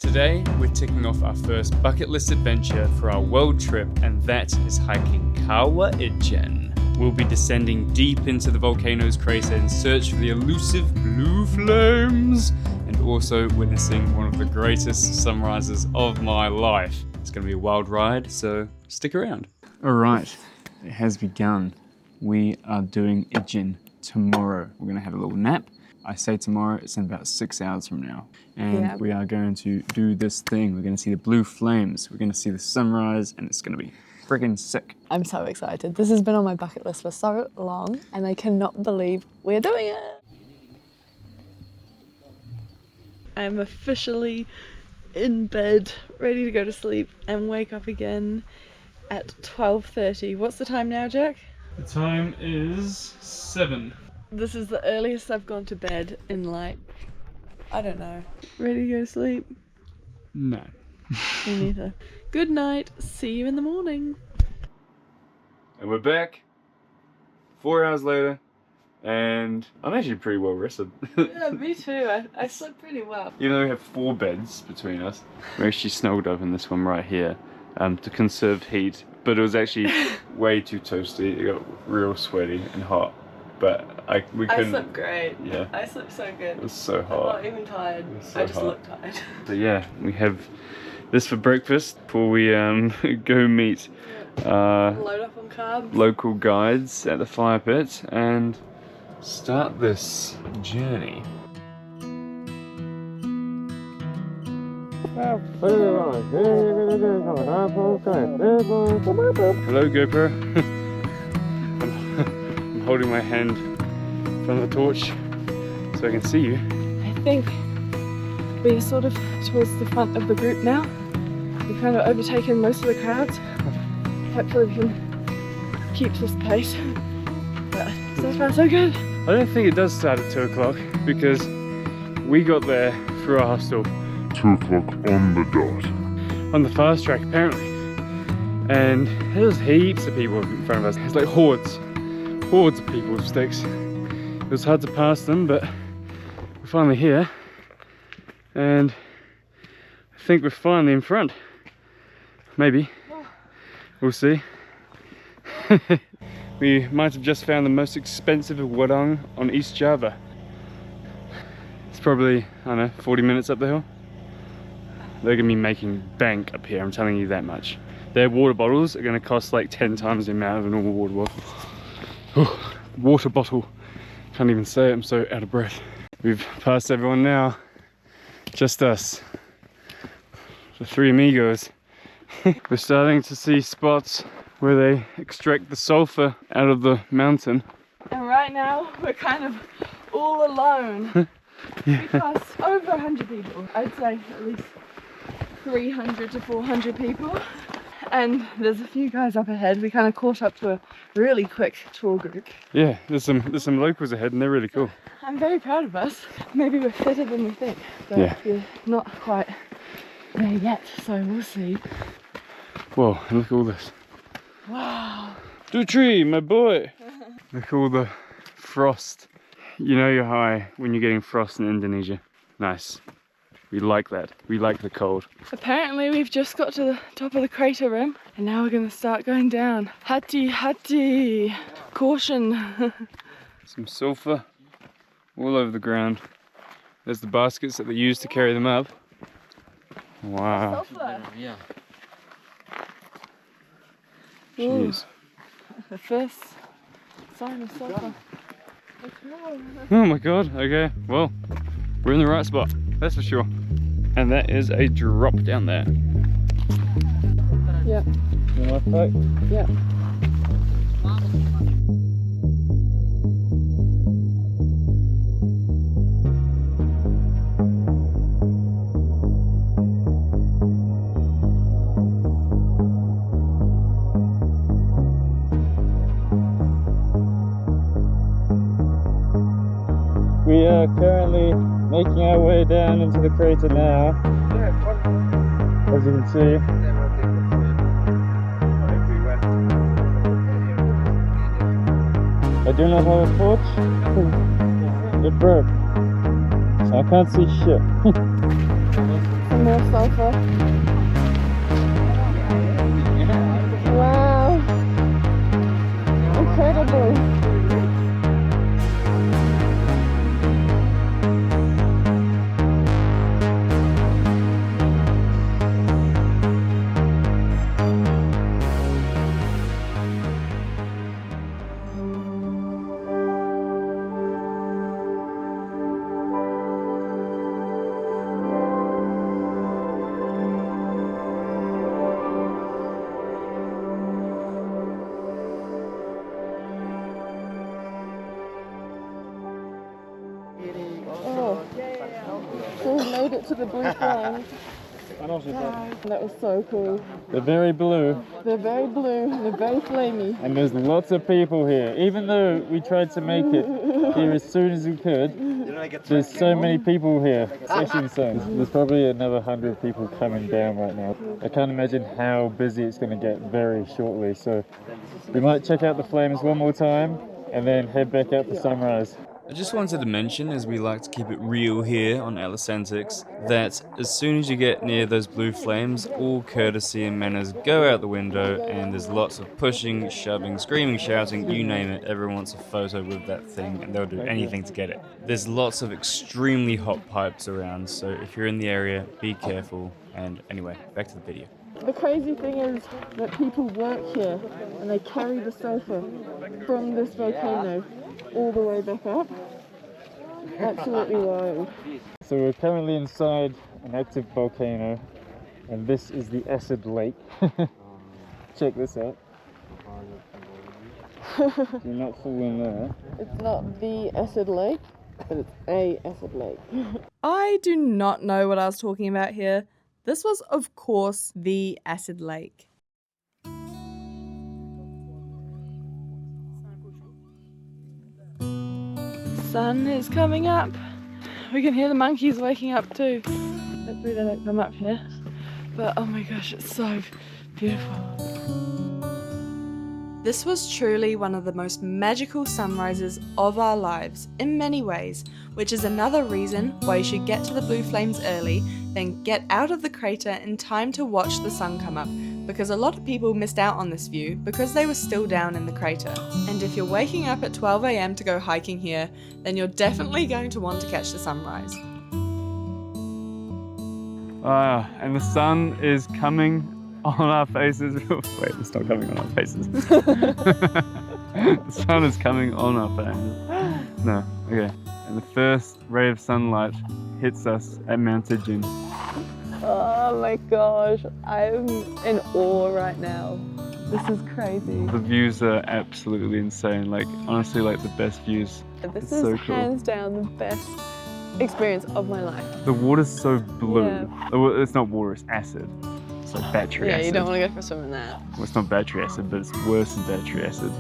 Today, we're ticking off our first bucket list adventure for our world trip, and that is hiking Kawah Ijen. We'll be descending deep into the volcano's crater in search for the elusive blue flames, and also witnessing one of the greatest sunrises of my life. It's going to be a wild ride, so stick around. Alright, it has begun. We are doing Ijen tomorrow. We're going to have a little nap. I say tomorrow, it's in about 6 hours from now. And we are going to do this thing. We're going to see the blue flames. We're going to see the sunrise, and it's going to be friggin' sick. I'm so excited. This has been on my bucket list for so long, and I cannot believe we're doing it. I'm officially in bed, ready to go to sleep and wake up again at 12:30. What's the time now, Jack? The time is 7. This is the earliest I've gone to bed in like, I don't know. Ready to go to sleep? No. Me neither. Good night. See you in the morning. And we're back 4 hours later, and I'm actually pretty well rested. Yeah, me too. I slept pretty well. Even though we have 4 beds between us, we're actually snuggled up in this one right here to conserve heat, but it was actually way too toasty. It got real sweaty and hot. But we couldn't. I slept great. Yeah. I slept so good. It was so hot. I'm not even tired. So I just look tired. So yeah, we have this for breakfast before we go meet load up on carbs, local guides at the fire pit and start this journey. Hello GoPro. Holding my hand in front of the torch so I can see you. I think we're sort of towards the front of the group now. We've kind of overtaken most of the crowds. Hopefully we can keep this pace. But so far so good. I don't think it does start at 2 o'clock because we got there through our hostel 2 o'clock on the dot. On the fast track apparently. And there's heaps of people in front of us. It's like hordes of people with sticks. It was hard to pass them, but we're finally here, and I think we're finally in front. Maybe. We'll see. We might have just found the most expensive warung on East Java. It's probably, I don't know, 40 minutes up the hill. They're gonna be making bank up here, I'm telling you that much. Their water bottles are gonna cost like 10 times the amount of a normal water bottle. Water bottle. Can't even say it, I'm so out of breath. We've passed everyone now. Just us. The 3 amigos. We're starting to see spots where they extract the sulfur out of the mountain. And right now, we're kind of all alone. Yeah. We passed over 100 people. I'd say at least 300 to 400 people. And there's a few guys up ahead. We kind of caught up to a really quick tour group. Yeah, there's some locals ahead and they're really cool. I'm very proud of us. Maybe we're fitter than we think, but we're not quite there yet, so we'll see. Whoa, look at all this. Wow. Dutri, my boy! Look at all the frost. You know you're high when you're getting frost in Indonesia. Nice. We like that. We like the cold. Apparently we've just got to the top of the crater rim and now we're going to start going down. Hati-hati! Caution! Some sulfur all over the ground. There's the baskets that they use to carry them up. Wow. Sulfur! Yeah. Jeez. The first sign of sulfur. Oh my god, okay. Well, we're in the right spot. That's for sure. And that is a drop down there. Yeah. You like that? Yeah. We are currently making our way down into the crater now. As you can see. I do not have a torch. It broke. So I can't see shit. Some more sulfur. Wow. Incredible. So we made it to the blue flame. That was so cool. They're very blue. They're very blue, they're very flamey. And there's lots of people here. Even though we tried to make it here as soon as we could, there's so many people here, especially in summer. There's probably another 100 people coming down right now. I can't imagine how busy it's going to get very shortly. So we might check out the flames one more time and then head back out for sunrise. I just wanted to mention, as we like to keep it real here on Atlas Antics, that as soon as you get near those blue flames, all courtesy and manners go out the window, and there's lots of pushing, shoving, screaming, shouting, you name it. Everyone wants a photo with that thing, and they'll do anything to get it. There's lots of extremely hot pipes around, so if you're in the area, be careful. And anyway, back to the video. The crazy thing is that people work here and they carry the sulfur from this volcano all the way back up. Absolutely wild. So we're currently inside an active volcano, and this is the acid lake. Check this out. Do not fall in there. It's not the acid lake, but it's a acid lake. I do not know what I was talking about here. This was, of course, the acid lake. Sun is coming up. We can hear the monkeys waking up too. Hopefully they don't come up here. But oh my gosh, it's so beautiful. This was truly one of the most magical sunrises of our lives in many ways, which is another reason why you should get to the blue flames early, then get out of the crater in time to watch the sun come up, because a lot of people missed out on this view because they were still down in the crater. And if you're waking up at 12 AM to go hiking here, then you're definitely going to want to catch the sunrise. And the sun is coming on our faces. Wait, it's not coming on our faces. The sun is coming on our faces. No, okay. And the first ray of sunlight hits us at Mount Ijen. Oh my gosh, I'm in awe right now. This is crazy. The views are absolutely insane. Like, honestly, like the best views. This It's is so cool. hands down the best experience of my life. The water's so blue. Yeah. Well, it's not water, it's acid. It's like battery acid. Yeah, you don't want to go for a swim in that. Well, it's not battery acid, but it's worse than battery acid.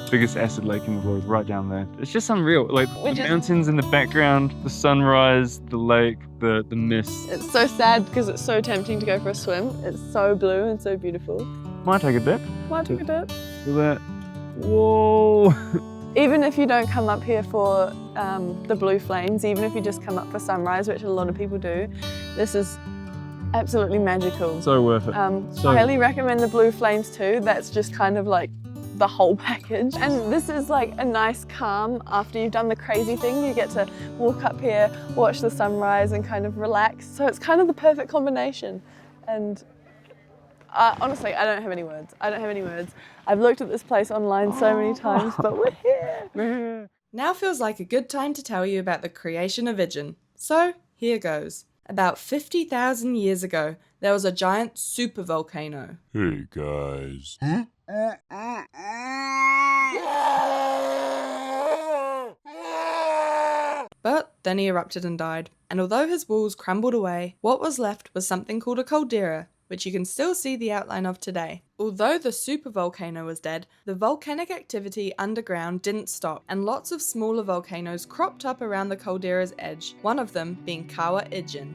Biggest acid lake in the world, right down there. It's just unreal. Like the mountains in the background, the sunrise, the lake, the mist. It's so sad because it's so tempting to go for a swim. It's so blue and so beautiful. Might take a dip. Might take a dip. Look at that. Whoa. Even if you don't come up here for the blue flames, even if you just come up for sunrise, which a lot of people do, this is absolutely magical. So worth it. I highly recommend the blue flames too. That's just kind of like the whole package. And this is like a nice calm after you've done the crazy thing. You get to walk up here, watch the sunrise and kind of relax. So it's kind of the perfect combination. And honestly, I don't have any words. I don't have any words. I've looked at this place online so many times, but we're here. Now feels like a good time to tell you about the creation of Ijen. So here goes. About 50,000 years ago, there was a giant supervolcano. Hey guys. But then he erupted and died. And although his walls crumbled away, what was left was something called a caldera, which you can still see the outline of today. Although the supervolcano was dead, the volcanic activity underground didn't stop, and lots of smaller volcanoes cropped up around the caldera's edge, one of them being Kawah Ijen.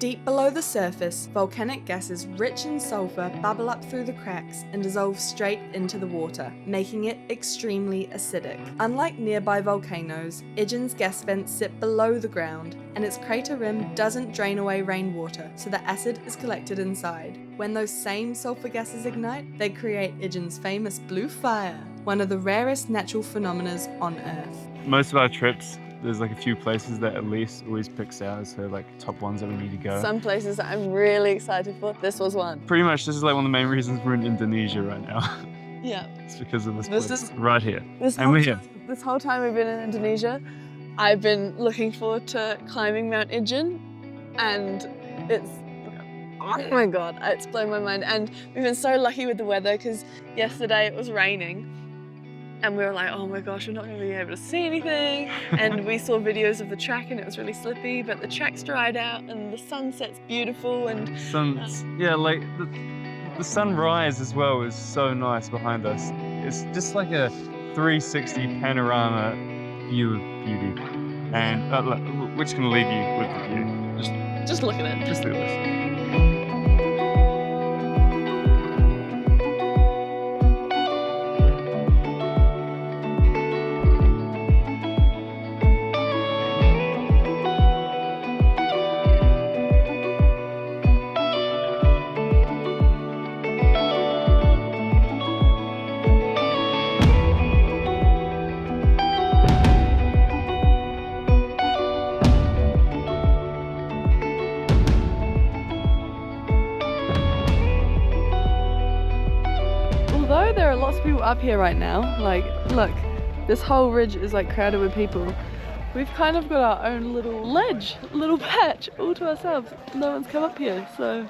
Deep below the surface, volcanic gases rich in sulfur bubble up through the cracks and dissolve straight into the water, making it extremely acidic. Unlike nearby volcanoes, Ijen's gas vents sit below the ground, and its crater rim doesn't drain away rainwater, so the acid is collected inside. When those same sulfur gases ignite, they create Ijen's famous blue fire, one of the rarest natural phenomena on Earth. Most of our trips, there's like a few places that at least always picks out as her like top ones that we need to go. Some places that I'm really excited for. This was one. Pretty much this is like one of the main reasons we're in Indonesia right now. Yeah. It's because of this This place is- right here. This And we're here. This whole time we've been in Indonesia, I've been looking forward to climbing Mount Ijen, and it's, oh my god, it's blown my mind. And we've been so lucky with the weather because yesterday it was raining. And we were like, oh my gosh, we're not going to be able to see anything. And we saw videos of the track and it was really slippy, but the track's dried out and the sunset's beautiful. And Yeah, like the sunrise as well is so nice behind us. It's just like a 360 panorama view of beauty. And which can leave you with the view. just look at it. Just look at this. Although there are lots of people up here right now, like, look, this whole ridge is like crowded with people. We've kind of got our own little ledge, little patch all to ourselves. No one's come up here, so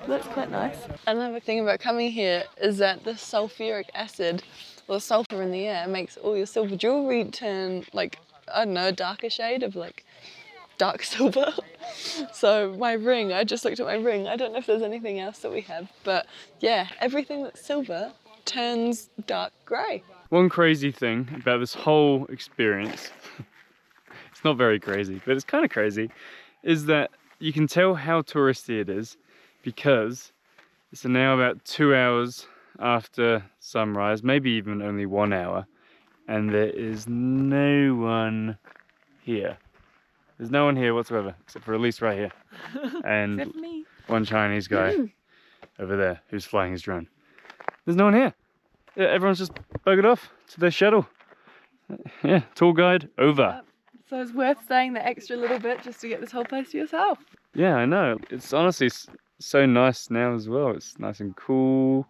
that's quite nice. Another thing about coming here is that the sulfuric acid, or sulfur in the air, makes all your silver jewelry turn like, I don't know, a darker shade of like dark silver. So my ring, I just looked at my ring. I don't know if there's anything else that we have, but yeah, everything that's silver turns dark grey. One crazy thing about this whole experience, it's not very crazy, but it's kind of crazy, is that you can tell how touristy it is because it's now about 2 hours after sunrise, maybe even only 1 hour, and there is no one here. There's no one here whatsoever, except for at least right here. And Except for me. one Chinese guy over there who's flying his drone. There's no one here. Yeah, everyone's just buggered off to their shuttle. Yeah, tour guide over. So it's worth staying the extra little bit just to get this whole place to yourself. Yeah, I know. It's honestly so nice now as well. It's nice and cool.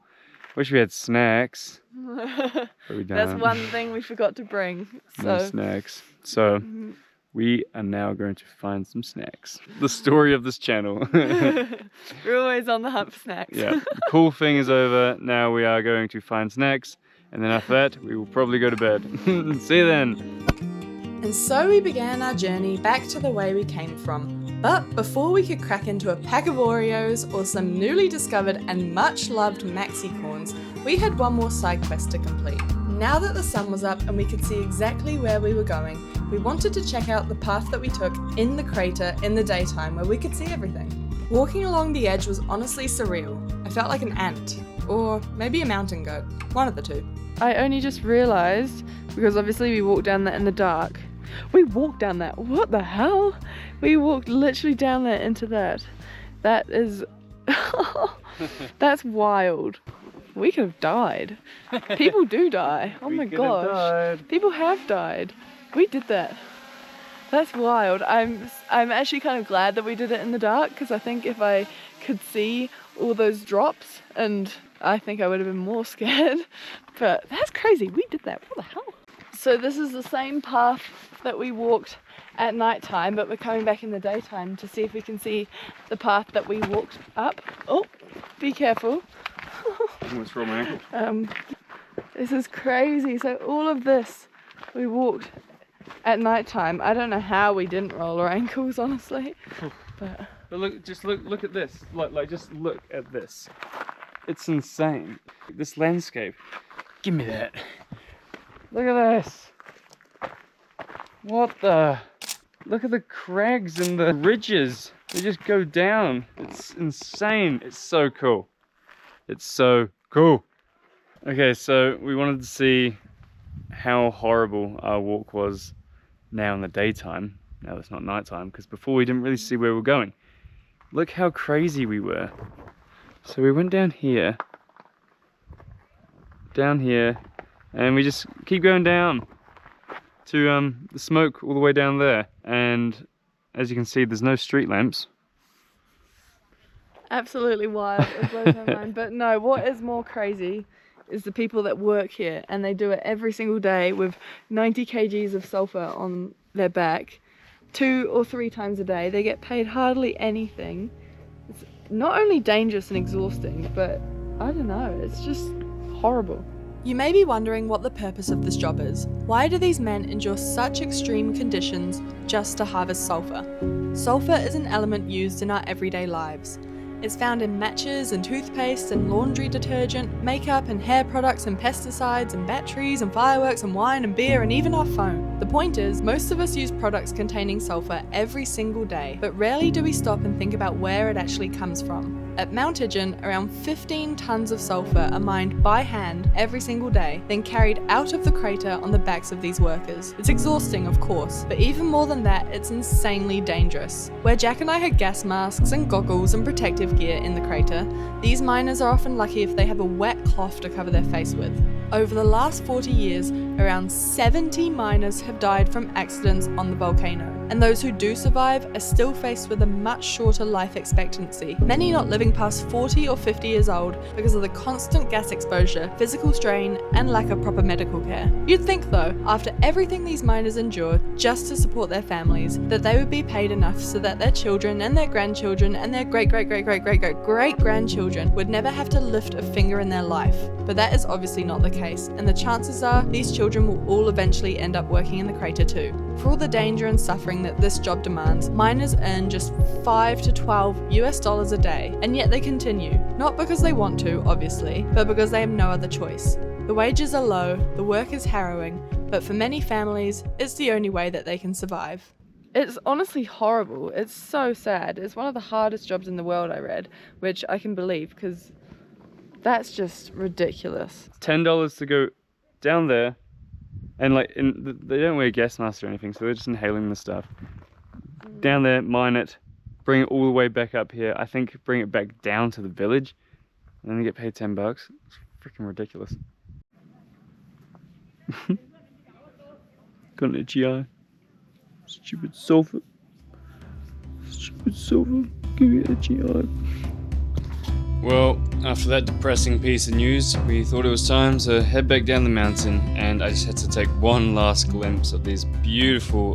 Wish we had snacks. But we don't. That's one thing we forgot to bring. No So snacks. So we are now going to find some snacks. The story of this channel. we're always on the hunt for snacks. Yeah, the cool thing is over. Now we are going to find snacks. And then after that, we will probably go to bed. See you then. And so we began our journey back to the way we came from. But before we could crack into a pack of Oreos or some newly discovered and much loved maxi corns, we had one more side quest to complete. Now that the sun was up and we could see exactly where we were going, we wanted to check out the path that we took in the crater in the daytime where we could see everything. Walking along the edge was honestly surreal. I felt like an ant, or maybe a mountain goat, one of the two. I only just realised, because obviously we walked down that in the dark. We walked down that. What the hell? We walked literally down there into that. That is... That's wild. We could have died. People do die. Oh my gosh. People have died. We did that. That's wild. I'm actually kind of glad that we did it in the dark, because I think if I could see all those drops, and I think I would have been more scared. But that's crazy. We did that. What the hell? So this is the same path that we walked at night time, but we're coming back in the daytime to see if we can see the path that we walked up. Oh, be careful. Almost rolled my ankle. This is crazy. So all of this we walked at night time. I don't know how we didn't roll our ankles, honestly. But look at this. Like just look at this. It's insane. This landscape. Give me that. Look at this. What the? Look at the crags and the ridges. We just go down. It's insane. It's so cool. It's so cool. Okay, so we wanted to see how horrible our walk was now in the daytime. Now it's not nighttime, because before we didn't really see where we were going. Look how crazy we were. So we went down here, and we just keep going down to the smoke all the way down there. And as you can see, there's no street lamps. Absolutely wild. It blows my mind. But no, what is more crazy is the people that work here, and they do it every single day with 90 kgs of sulfur on their back, 2 or 3 times a day. They get paid hardly anything. It's not only dangerous and exhausting, but I don't know, it's just horrible. You may be wondering what the purpose of this job is. Why do these men endure such extreme conditions just to harvest sulfur? Sulfur is an element used in our everyday lives. It's found in matches and toothpaste and laundry detergent, makeup and hair products and pesticides and batteries and fireworks and wine and beer and even our phone. The point is, most of us use products containing sulfur every single day, but rarely do we stop and think about where it actually comes from. At Mount Ijen, around 15 tons of sulfur are mined by hand every single day, then carried out of the crater on the backs of these workers. It's exhausting, of course, but even more than that, it's insanely dangerous. Where Jack and I had gas masks and goggles and protective gear in the crater, these miners are often lucky if they have a wet cloth to cover their face with. Over the last 40 years, around 70 miners have died from accidents on the volcano, and those who do survive are still faced with a much shorter life expectancy, many not living past 40 or 50 years old because of the constant gas exposure, physical strain, and lack of proper medical care. You'd think though, after everything these miners endure just to support their families, that they would be paid enough so that their children and their grandchildren and their great-great-great-great-great-great-great-grandchildren would never have to lift a finger in their life. But that is obviously not the case, and the chances are these children will all eventually end up working in the crater too. For all the danger and suffering that this job demands, miners earn just $5 to $12 US a day, and yet they continue. Not because they want to, obviously, but because they have no other choice. The wages are low, the work is harrowing, but for many families, it's the only way that they can survive. It's honestly horrible. It's so sad. It's one of the hardest jobs in the world, I read, which I can believe, because that's just ridiculous. $10 to go down there, and they don't wear gas masks or anything, so they're just inhaling the stuff. Down there, mine it, bring it all the way back up here. I think bring it back down to the village, and then they get paid $10. It's freaking ridiculous. Got an itchy eye. Stupid sulfur. Stupid sulfur. Give me an itchy eye. Well, after that depressing piece of news, we thought it was time to head back down the mountain, and I just had to take one last glimpse of these beautiful,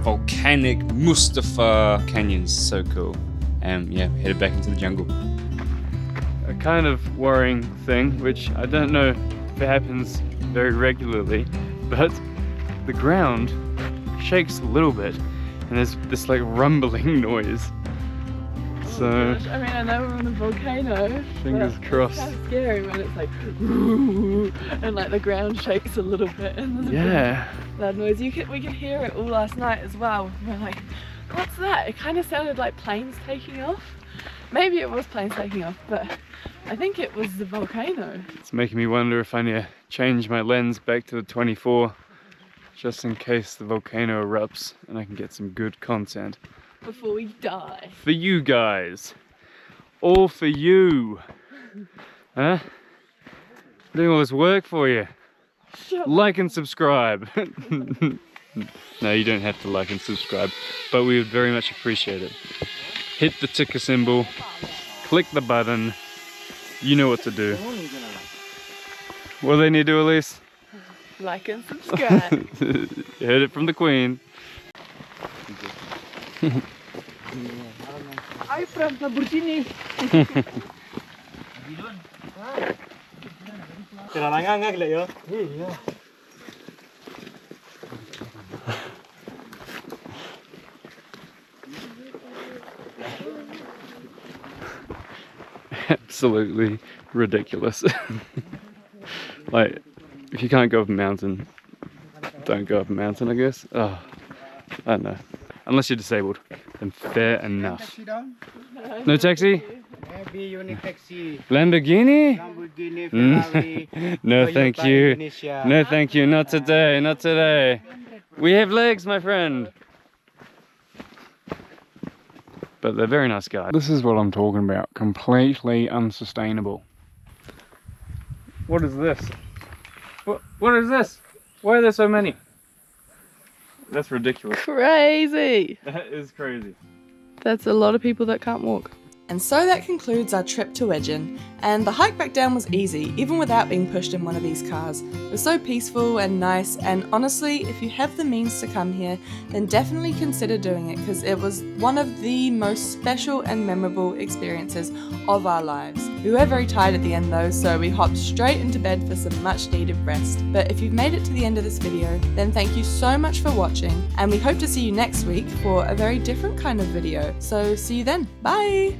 volcanic Mustafa canyons. So cool. And yeah, headed back into the jungle. A kind of worrying thing, which I don't know if it happens very regularly, but the ground shakes a little bit, and there's this rumbling noise. So, oh gosh, I mean, I know we're on a volcano. Fingers crossed. It's kind of scary when it's and the ground shakes a little bit, and there's a loud noise. We could hear it all last night as well. We're like, what's that? It kind of sounded like planes taking off. Maybe it was planes taking off, but I think it was the volcano. It's making me wonder if I need to change my lens back to the 24, just in case the volcano erupts and I can get some good content. Before we die. For you guys. All for you. Huh? Doing all this work for you. Like and subscribe. No, you don't have to like and subscribe, but we would very much appreciate it. Hit the ticker symbol, click the button, you know what to do. What do they need to do, Elise? Like and subscribe. You heard it from the Queen. I'm from Lamborghini. Absolutely ridiculous. If you can't go up a mountain, don't go up a mountain, I guess. Oh, I don't know. Unless you're disabled, then fair enough. No taxi? Maybe you need taxi. Lamborghini? Lamborghini, Ferrari. No, or thank buy you. Indonesia. No, thank you. Not today. Not today. We have legs, my friend. But they're very nice guys. This is what I'm talking about. Completely unsustainable. What is this? What is this? Why are there so many? That's ridiculous. Crazy! That is crazy. That's a lot of people that can't walk. And so that concludes our trip to Ijen, and the hike back down was easy, even without being pushed in one of these cars. It was so peaceful and nice, and honestly, if you have the means to come here, then definitely consider doing it, because it was one of the most special and memorable experiences of our lives. We were very tired at the end though, so we hopped straight into bed for some much needed rest. But if you've made it to the end of this video, then thank you so much for watching, and we hope to see you next week for a very different kind of video. So see you then, bye!